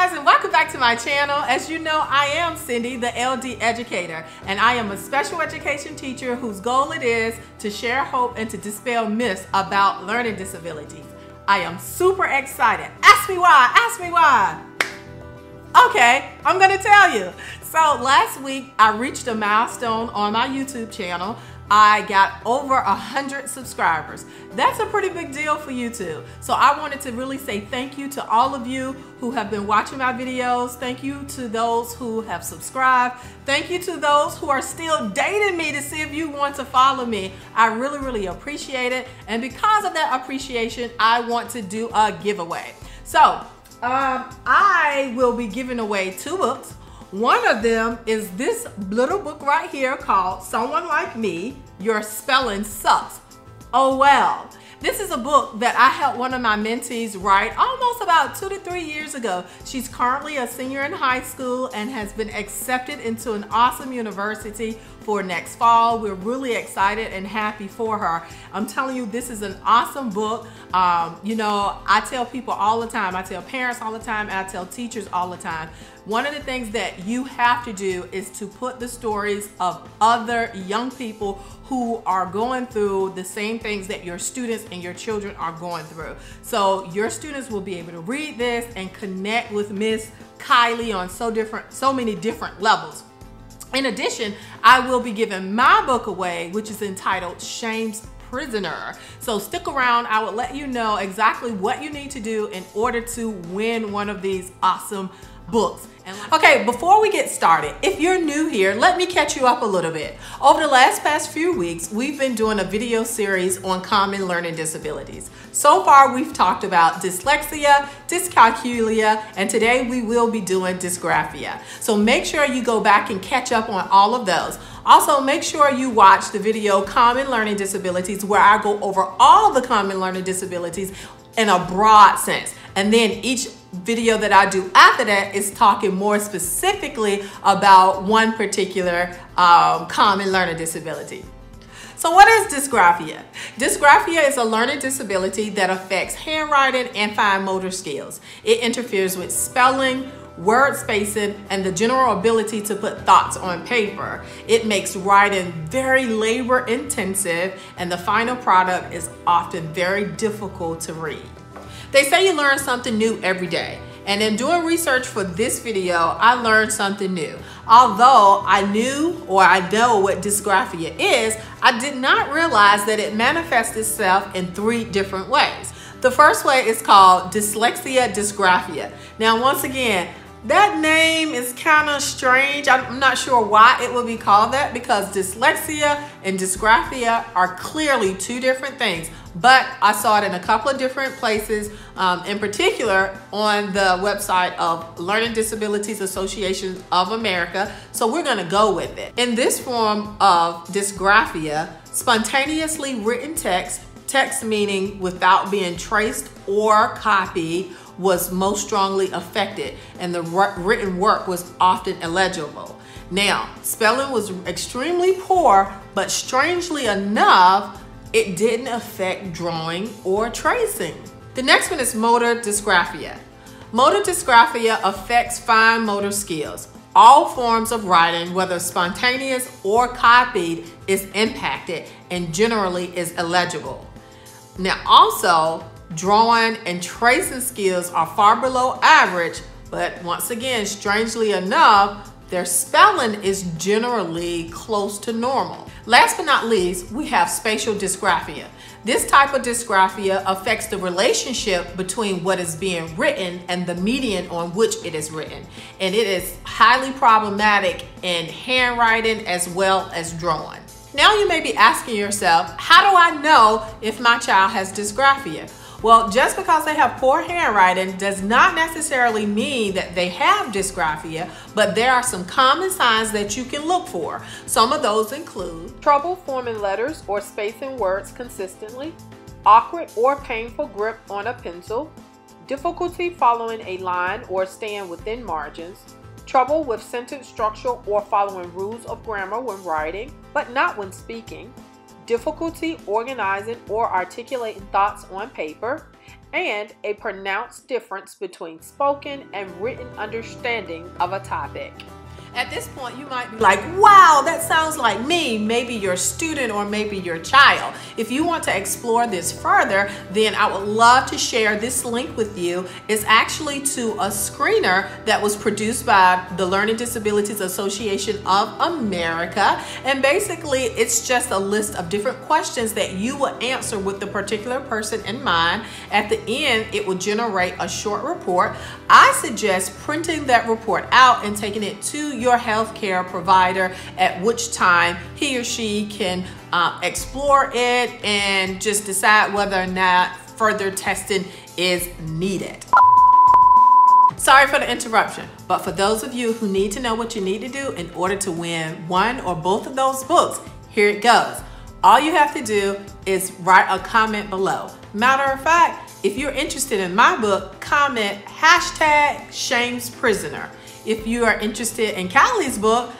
guys, and welcome back to my channel. As you know, I am Cindy, the LD Educator, and I am a special education teacher whose goal it is to share hope and to dispel myths about learning disabilities. I am super excited. Ask me why, ask me why. Okay, I'm gonna tell you. So last week, I reached a milestone on my YouTube channel. I got over 100 subscribers. That's a pretty big deal for YouTube. So I wanted to really say thank you to all of you who have been watching my videos. Thank you to those who have subscribed. Thank you to those who are still dating me to see if you want to follow me. I really appreciate it. And because of that appreciation, I want to do a giveaway. So I will be giving away 2 books. One of them is this little book right here called Someone Like Me, Your Spelling Sucks. Oh well. This is a book that I helped one of my mentees write almost about 2 to 3 years ago. She's currently a senior in high school and has been accepted into an awesome university for next fall. We're really excited and happy for her. I'm telling you, this is an awesome book. You know, I tell people all the time, I tell parents all the time, and I tell teachers all the time, one of the things that you have to do is to put the stories of other young people who are going through the same things that your students and your children are going through. So your students will be able to read this and connect with Miss Kylie on so many different levels. In addition, I will be giving my book away, which is entitled Shame's Prisoner. So stick around. I will let you know exactly what you need to do in order to win one of these awesome books. Okay, before we get started, if you're new here, let me catch you up a little bit. Over the past few weeks, we've been doing a video series on common learning disabilities. So far, we've talked about dyslexia, dyscalculia, and today we will be doing dysgraphia. So make sure you go back and catch up on all of those. Also, make sure you watch the video Common Learning Disabilities, where I go over all the common learning disabilities in a broad sense. And then each video that I do after that is talking more specifically about one particular common learning disability. So what is dysgraphia? Dysgraphia is a learning disability that affects handwriting and fine motor skills. It interferes with spelling, word spacing, and the general ability to put thoughts on paper. It makes writing very labor intensive, and the final product is often very difficult to read. They say you learn something new every day. And in doing research for this video, I learned something new. Although I knew or I know what dysgraphia is, I did not realize that it manifests itself in 3 different ways. The first way is called Dyslexia Dysgraphia. Now, once again, that name is kind of strange. I'm not sure why it would be called that, because dyslexia and dysgraphia are clearly 2 different things. But I saw it in a couple of different places, in particular on the website of Learning Disabilities Association of America. So we're going to go with it. In this form of dysgraphia, spontaneously written text meaning without being traced or copied, was most strongly affected, and the written work was often illegible. Now, spelling was extremely poor, but strangely enough, it didn't affect drawing or tracing. The next one is motor dysgraphia. Motor dysgraphia affects fine motor skills. All forms of writing, whether spontaneous or copied, is impacted and generally is illegible. Now, also, drawing and tracing skills are far below average, but once again, strangely enough, their spelling is generally close to normal. Last but not least, we have spatial dysgraphia. This type of dysgraphia affects the relationship between what is being written and the medium on which it is written. And it is highly problematic in handwriting as well as drawing. Now you may be asking yourself, how do I know if my child has dysgraphia? Well, just because they have poor handwriting does not necessarily mean that they have dysgraphia, but there are some common signs that you can look for. Some of those include trouble forming letters or spacing words consistently, awkward or painful grip on a pencil, difficulty following a line or staying within margins, trouble with sentence structure or following rules of grammar when writing, but not when speaking, difficulty organizing or articulating thoughts on paper, and a pronounced difference between spoken and written understanding of a topic. At this point, you might be like, wow, that sounds like me, maybe your student or maybe your child. If you want to explore this further, then I would love to share this link with you. It's actually to a screener that was produced by the Learning Disabilities Association of America. And basically, it's just a list of different questions that you will answer with the particular person in mind. At the end, it will generate a short report. I suggest printing that report out and taking it to your healthcare provider, at which time he or she can explore it and just decide whether or not further testing is needed. Sorry for the interruption, but for those of you who need to know what you need to do in order to win one or both of those books, here it goes. All you have to do is write a comment below. Matter of fact, if you're interested in my book, comment #ShamesPrisoner. If you are interested in Callie's book,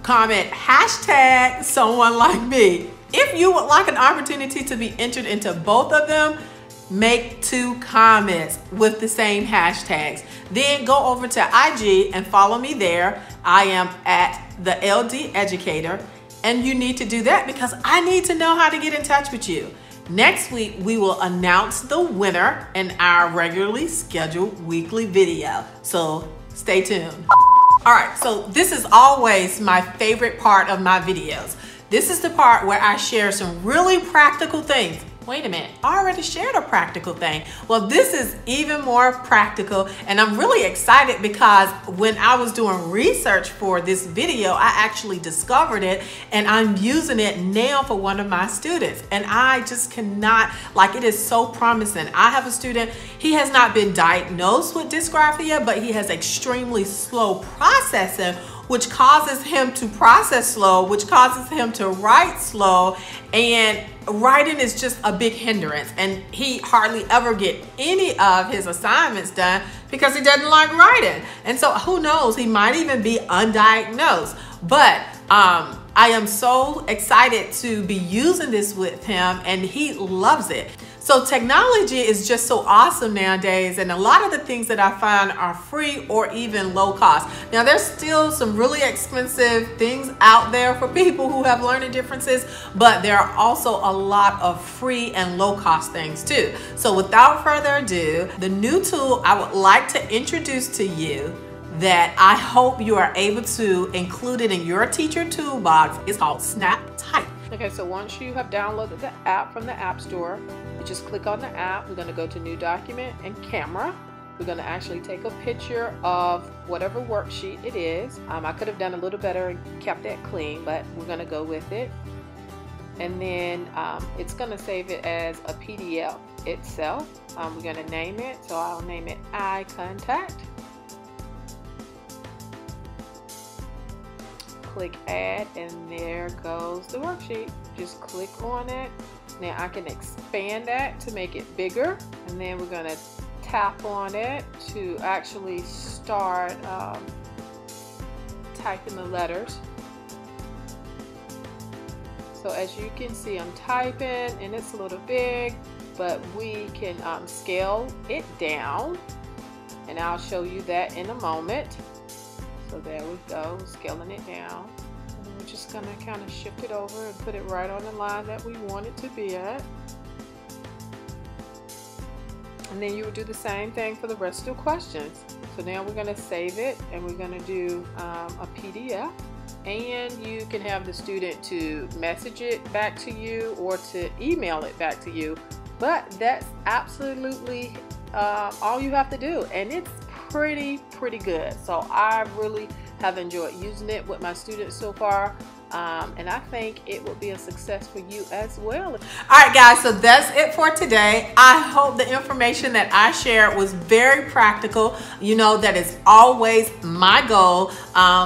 comment #SomeoneLikeMe. If you would like an opportunity to be entered into both of them, make 2 comments with the same hashtags. Then go over to IG and follow me there. I am at the LD Educator, and you need to do that because I need to know how to get in touch with you. Next week, we will announce the winner in our regularly scheduled weekly video. So stay tuned. All right, so this is always my favorite part of my videos. This is the part where I share some really practical things. Wait a minute, I already shared a practical thing. Well, this is even more practical, and I'm really excited because when I was doing research for this video, I actually discovered it, and I'm using it now for one of my students. And I just cannot, like, it is so promising. I have a student, he has not been diagnosed with dysgraphia, but he has extremely slow processing, which causes him to process slow, which causes him to write slow, and writing is just a big hindrance, and he hardly ever get any of his assignments done because he doesn't like writing. And so who knows, he might even be undiagnosed. But I am so excited to be using this with him, and he loves it. So technology is just so awesome nowadays, and a lot of the things that I find are free or even low cost. Now, there's still some really expensive things out there for people who have learning differences, but there are also a lot of free and low cost things too. So without further ado, the new tool I would like to introduce to you that I hope you are able to include it in your teacher toolbox is called SnapType. Okay, so once you have downloaded the app from the App Store, you just click on the app. We're going to go to New Document and Camera. We're going to actually take a picture of whatever worksheet it is. I could have done a little better and kept that clean, but we're going to go with it. And then it's going to save it as a PDF itself. We're going to name it, so I'll name it Eye Contact. Click Add, and there goes the worksheet. Just click on it. Now I can expand that to make it bigger, and then we're going to tap on it to actually start typing the letters. So as you can see, I'm typing and it's a little big, but we can scale it down, and I'll show you that in a moment. So there we go, scaling it down. And we're just going to kind of shift it over and put it right on the line that we want it to be at. And then you would do the same thing for the rest of the questions. So now we're going to save it, and we're going to do a PDF. And you can have the student to message it back to you or to email it back to you. But that's absolutely all you have to do. And it's pretty good. So I really have enjoyed using it with my students so far, and I think it will be a success for you as well. Alright guys, so that's it for today. I hope the information that I shared was very practical. You know, that is always my goal,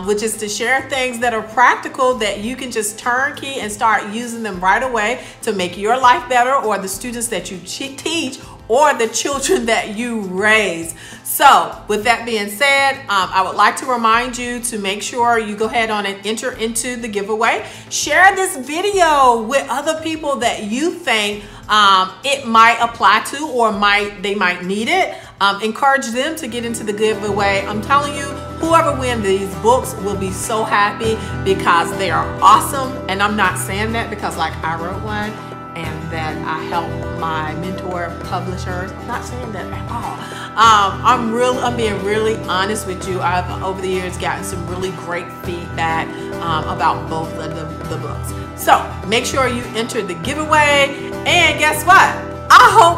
which is to share things that are practical that you can just turnkey and start using them right away to make your life better, or the students that you teach, or the children that you raise. So with that being said, I would like to remind you to make sure you go ahead on and enter into the giveaway. Share this video with other people that you think it might apply to, or they might need it. Encourage them to get into the giveaway. I'm telling you, whoever wins these books will be so happy because they are awesome. And I'm not saying that because like I wrote one and that I helped my mentor publishers. I'm not saying that at all. I'm being really honest with you. I've over the years gotten some really great feedback about both of the books. So make sure you enter the giveaway, and guess what? I hope